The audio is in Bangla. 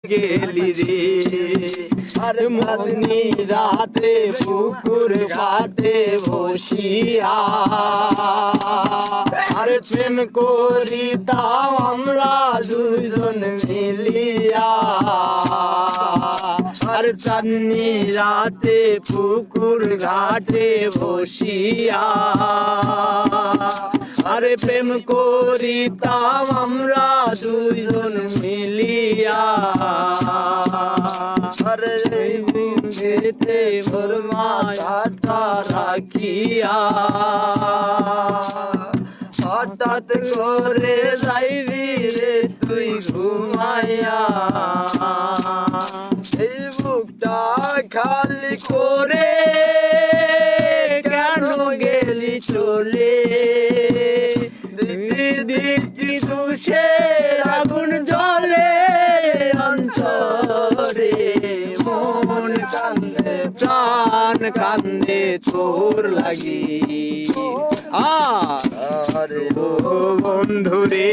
গেলি রে আরে মনি রাতে পুকুর ঘাটে বসিয়া আরে প্রেম করিতাম আমরা দুইজন মিলিয়া আরে চাঁদনি রাতে পুকুর ঘাটে বসিয়া আরে প্রেম করিতাম আমরা দুইজন মিলিয়া আরে বুকেতে মোর মাথাটা রাখিয়া হঠাৎ করে যাইবি রে তুই ঘুমাইয়া এই বুকটা খালি করে কেন গেলি চলে দেখি দুষে আগুন জ্বলে অন্তরে মন কান্দে প্রাণ কান্দে তোর লাগি আরে ও বন্ধু রে